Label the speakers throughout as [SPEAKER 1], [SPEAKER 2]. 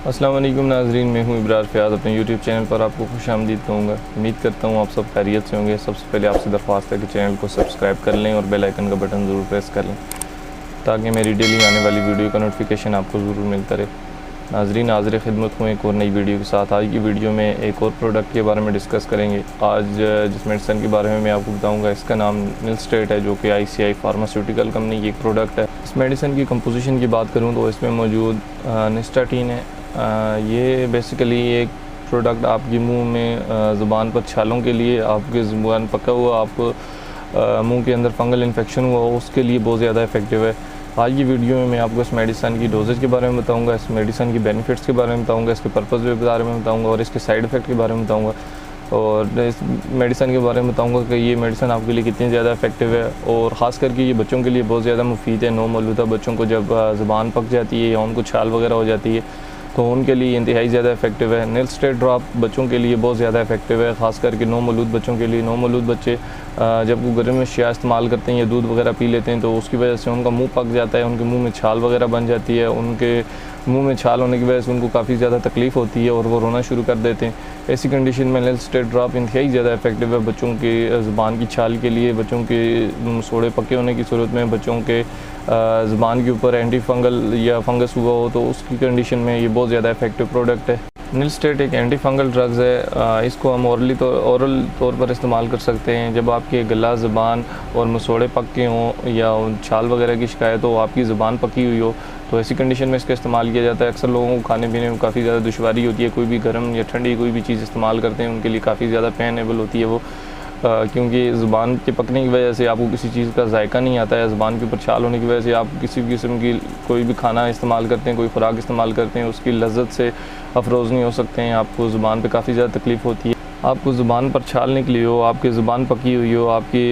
[SPEAKER 1] अस्सलाम वालेकुम नाज़रीन, मैं हूँ इब्रार फ़याज़। अपने यूट्यूब चैनल पर आपको खुशामदीद कहूँगा। उम्मीद करता हूँ आप सब खैरियत से होंगे। सबसे पहले आपसे दरख्वास्त है कि चैनल को सब्सक्राइब कर लें और बेल आइकन का बटन ज़रूर प्रेस कर लें ताकि मेरी डेली आने वाली वीडियो का नोटिफिकेशन आपको ज़रूर मिलता रहे। नाज़रीन, हाज़िर खिदमत हूँ एक और नई वीडियो के साथ। आज की वीडियो में एक और प्रोडक्ट के बारे में डिस्कस करेंगे। आज जिस मेडिसिन के बारे में मैं आपको बताऊँगा इसका नाम निलस्टेट है, जो कि ICI फार्मास्यूटिकल कंपनी की एक प्रोडक्ट है। इस मेडिसिन की कंपोजिशन की बात करूँ तो इसमें मौजूद निस्टाटीन है। ये बेसिकली एक प्रोडक्ट आपकी मुंह में ज़ुबान पर छालों के लिए, आपके ज़ुबान पका हुआ, आपको मुंह के अंदर फंगल इन्फेक्शन हुआ उसके लिए बहुत ज़्यादा इफ़ेक्टिव है। आज की वीडियो में मैं आपको इस मेडिसिन की डोजेज के बारे में बताऊंगा, इस मेडिसिन की बेनिफिट्स के बारे में बताऊंगा, इसके पर्पज़ के बारे में बताऊंगा और इसके साइड इफ़ेक्ट के बारे में बताऊंगा और इस मेडिसिन के बारे में बताऊंगा कि ये मेडिसिन आपके लिए कितनी ज़्यादा इफ़ेक्टिव है और ख़ास करके ये बच्चों के लिए बहुत ज़्यादा मुफीद है। नौमौलूदा बच्चों को जब ज़ुबान पक जाती है या उनको छाल वगैरह हो जाती है तो उनके लिए इंतहाई ज़्यादा इफेक्टिव है। निलस्टेट ड्रॉप बच्चों के लिए बहुत ज़्यादा इफेक्टिव है, ख़ास करके नौमौलूद बच्चों के लिए। नौमौलूद बच्चे जब वो गर्म अशिया इस्तेमाल करते हैं या दूध वगैरह पी लेते हैं तो उसकी वजह से उनका मुंह पक जाता है, उनके मुंह में छाल वगैरह बन जाती है। उनके मुंह में छाल होने की वजह से उनको काफ़ी ज़्यादा तकलीफ़ होती है और वो रोना शुरू कर देते हैं। ऐसी कंडीशन में निलस्टेट ड्रॉप इंतहाई ज़्यादा इफेक्टिव है बच्चों के ज़ुबान की छाल के लिए, बच्चों के सोड़े पके होने की सूरत में, बच्चों के ज़ुबान के ऊपर एंटी फंगल या फंगस हुआ हो तो उसकी कंडीशन में ये बहुत ज़्यादा इफेक्टिव प्रोडक्ट है। निलस्टेट एक एंटी फंगल ड्रग्स है। इसको हम ओरल तौर पर इस्तेमाल कर सकते हैं। जब आपके गला, ज़ुबान और मसोड़े पके हों या छाल वगैरह की शिकायत हो, आपकी ज़ुबान पकी हुई हो तो ऐसी कंडीशन में इसका इस्तेमाल किया जाता है। अक्सर लोगों को खाने पीने में काफ़ी ज़्यादा दुश्वारी होती है, कोई भी गर्म या ठंडी कोई भी चीज़ इस्तेमाल करते हैं उनके लिए काफ़ी ज़्यादा पेनएबल होती है वो, क्योंकि ज़ुबान के पकने की वजह से आपको किसी चीज़ का जायका नहीं आता है। ज़ुबान के ऊपर छाल होने की वजह से आप किसी भी किस्म की कोई भी खाना इस्तेमाल करते हैं, कोई खुराक इस्तेमाल करते हैं, उसकी लज्जत से अफरोज़ नहीं हो सकते हैं। आपको ज़ुबान पे काफ़ी ज़्यादा तकलीफ़ होती है। आपको ज़ुबान पर छाल निकली हो, आपकी ज़ुबान पकी हुई हो, आपकी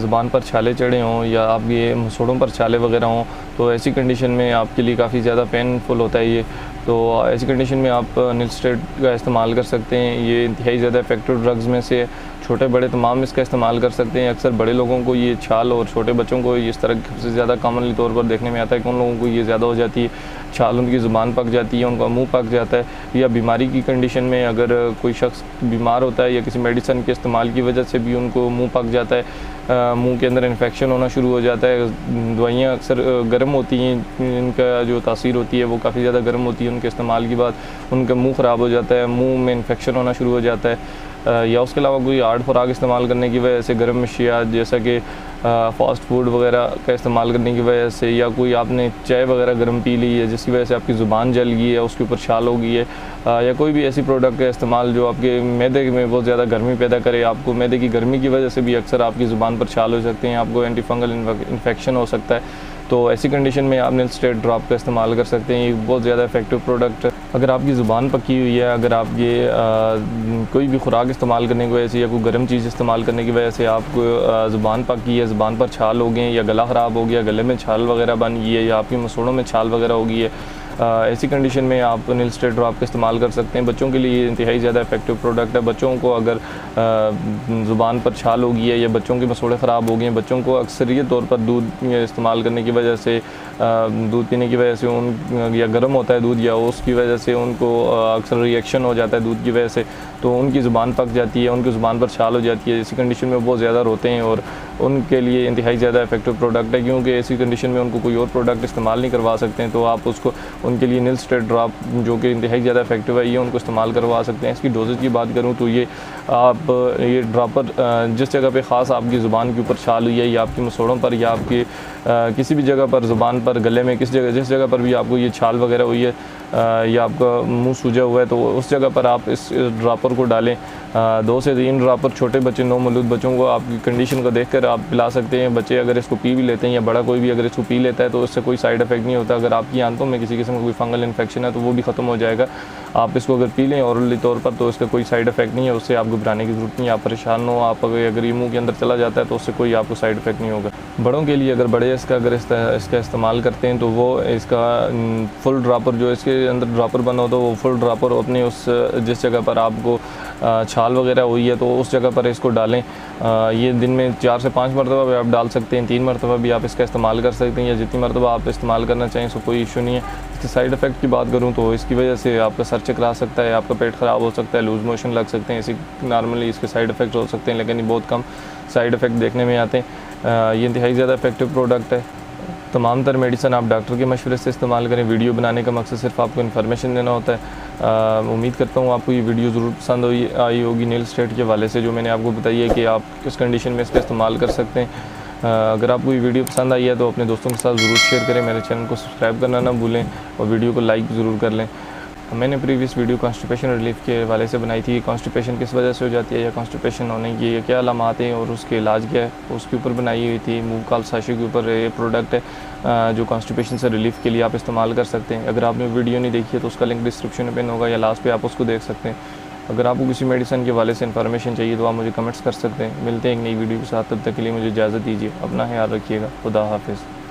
[SPEAKER 1] ज़ुबान पर छाले चढ़े हों या आपके मसूड़ों पर छाले वगैरह हों तो ऐसी कंडीशन में आपके लिए काफ़ी ज़्यादा पेनफुल होता है ये। तो ऐसी कंडीशन में आप निलस्टेट का इस्तेमाल कर सकते हैं। ये इंतहाई ज़्यादा इफेक्टिव ड्रग्स में से छोटे बड़े तमाम इसका इस्तेमाल कर सकते हैं। अक्सर बड़े लोगों को ये छाल और छोटे बच्चों को इस तरह सबसे ज़्यादा कॉमनली तौर पर देखने में आता है कि उन लोगों को ये ज़्यादा हो जाती है, छाल उनकी ज़ुबान पक जाती है, उनका मुंह पक जाता है। या बीमारी की कंडीशन में अगर कोई शख्स बीमार होता है या किसी मेडिसिन के इस्तेमाल की वजह से भी उनको मुंह पक जाता है, मुंह के अंदर इन्फेक्शन होना शुरू हो जाता है। दवाइयाँ अक्सर गर्म होती हैं, इनका जो तासीर होती है वो काफ़ी ज़्यादा गर्म होती है, उनके इस्तेमाल के बाद उनका मुंह ख़राब हो जाता है, मुंह में इन्फेक्शन होना शुरू हो जाता है। या उसके अलावा कोई हार्ड खुराक इस्तेमाल करने की वजह से, गर्म अशिया जैसा कि फ़ास्ट फूड वगैरह का इस्तेमाल करने की वजह से, या कोई आपने चाय वगैरह गर्म पी ली है जिसकी वजह से आपकी ज़ुबान जल गई है, उसके ऊपर छाल हो गई है, या कोई भी ऐसी प्रोडक्ट का इस्तेमाल जो आपके मैदे में बहुत ज़्यादा गर्मी पैदा करे, आपको मैदे की गर्मी की वजह से भी अक्सर आपकी ज़ुबान पर छाल हो सकते हैं, आपको एंटी फंगल इन्फेक्शन हो सकता है। तो ऐसी कंडीशन में आप निलस्टेट ड्रॉप का इस्तेमाल कर सकते हैं। ये बहुत ज़्यादा इफेक्टिव प्रोडक्ट है। अगर आपकी ज़ुबान पकी हुई है, अगर आप ये कोई भी खुराक इस्तेमाल करने की वजह से या कोई गर्म चीज़ इस्तेमाल करने की वजह से आपको ज़ुबान पकी है, ज़ुबान पर छाल हो गई या गला ख़राब हो गया, गले में छाल वगैरह बन गई है या आपकी मसूड़ों में छाल वगैरह हो गई है, ऐसी कंडीशन में आप निलस्टेट ड्रॉप का इस्तेमाल कर सकते हैं। बच्चों के लिए इंतहाई ज़्यादा इफेक्टिव प्रोडक्ट है। बच्चों को अगर ज़ुबान पर छाल हो गई है या बच्चों के मसूड़े ख़राब हो गए हैं, बच्चों को अक्सरियत तौर पर दूध इस्तेमाल करने की वजह से, दूध पीने की वजह से उन या गर्म होता है दूध या उसकी वजह से उनको अक्सर रिएक्शन हो जाता है दूध की वजह से, तो उनकी ज़ुबान पक जाती है, उनकी ज़ुबान पर छाल हो जाती है। इसी कंडीशन में बहुत ज़्यादा रोते हैं और उनके लिए इंतहाई ज़्यादा इफेक्टिव प्रोडक्ट है, क्योंकि ऐसी कंडीशन में उनको कोई और प्रोडक्ट इस्तेमाल नहीं करवा सकते हैं। तो आप उसको उनके लिए निलस्टेट ड्रॉप जो कि इंतहाई ज़्यादा इफेक्टिव है ये उनको इस्तेमाल करवा सकते हैं। इसकी डोजेज की बात करूँ तो ये आप ये ड्रॉपर जिस जगह पे ख़ास आपकी ज़ुबान के ऊपर छाल हुई है या आपकी मसूड़ों पर या आपकी किसी भी जगह पर, ज़ुबान पर, गले में, जिस जगह पर भी आपको ये छाल वगैरह हुई है या आपका मुंह सूजा हुआ है तो उस जगह पर आप इस ड्रॉपर को डालें। 2 से 3 ड्रॉपर छोटे बच्चे, नौमौलूद बच्चों को आपकी कंडीशन को देखकर आप पिला सकते हैं। बच्चे अगर इसको पी भी लेते हैं या बड़ा कोई भी अगर इसको पी लेता है तो इससे कोई साइड इफ़ेक्ट नहीं होता। अगर आपकी आंतों में किसी किस्म का कोई फंगल इन्फेक्शन है तो वो भी ख़त्म हो जाएगा। आप इसको अगर पी लें औरली तौर पर तो इसका कोई साइड इफ़ेक्ट नहीं है, उससे आप घबराने की ज़रूरत नहीं है, आप परेशान हो। आप अगर ये मुँह के अंदर चला जाता है तो उससे कोई आपको साइड इफ़ेक्ट नहीं होगा। बड़ों के लिए अगर बड़े इसका इस्तेमाल करते हैं तो वो इसका फुल ड्रॉपर जो इसके अंदर ड्रॉपर बना होता है वो फुल ड्रॉपर अपने उस जिस जगह पर आपको छाल वगैरह हुई है तो उस जगह पर इसको डालें। ये दिन में 4 से 5 मरतबा भी आप डाल सकते हैं, 3 मरतबा भी आप इसका इस्तेमाल कर सकते हैं, या जितनी मरतबा आप इस्तेमाल करना चाहें सो कोई इशू नहीं है। इसके साइड इफ़ेक्ट की बात करूँ तो इसकी वजह से आपका सर चकरा सकता है, आपका पेट ख़राब हो सकता है, लूज़ मोशन लग सकते हैं, ऐसे नॉर्मली इसके साइड इफ़ेक्ट हो सकते हैं, लेकिन ये बहुत कम साइड इफ़ेक्ट देखने में आते हैं। ये इंतहाई ज़्यादा इफेक्टिव प्रोडक्ट है। तमाम तर मेडिसन आप डॉक्टर के मशवरे से इस्तेमाल करें। वीडियो बनाने का मकसद सिर्फ आपको इन्फॉर्मेशन देना होता है। उम्मीद करता हूँ आपको ये वीडियो ज़रूर पसंद आई होगी नेल स्ट्रेट के हवाले से, जो मैंने आपको बताई है कि आप किस कंडीशन में इसका इस्तेमाल कर सकते हैं। अगर आपको ये वीडियो पसंद आई है तो अपने दोस्तों के साथ ज़रूर शेयर करें, मेरे चैनल को सब्सक्राइब करना ना भूलें और वीडियो को लाइक ज़रूर कर लें। मैंने प्रीवियस वीडियो कॉन्स्टिपेशन रिलीफ के हवाले से बनाई थी। कॉन्स्टिपेशन किस वजह से हो जाती है या कॉन्स्टिपेशन होने की क्या अलामात हैं और उसके इलाज क्या है, उसके ऊपर बनाई हुई थी। मूव काल साशे के ऊपर ये प्रोडक्ट है जो कॉन्स्टिपेशन से रिलीफ के लिए आप इस्तेमाल कर सकते हैं। अगर आपने वीडियो नहीं देखी है तो उसका लिंक डिस्क्रिप्शन में पिन होगा या लास्ट पे आप उसको देख सकते हैं। अगर आपको किसी मेडिसिन के हवाले से इन्फॉर्मेशन चाहिए तो आप मुझे कमेंट्स कर सकते हैं। मिलते हैं एक नई वीडियो के साथ, तब तक के लिए मुझे इजाज़त दीजिए। अपना ख्याल रखिएगा। खुदा हाफिज़।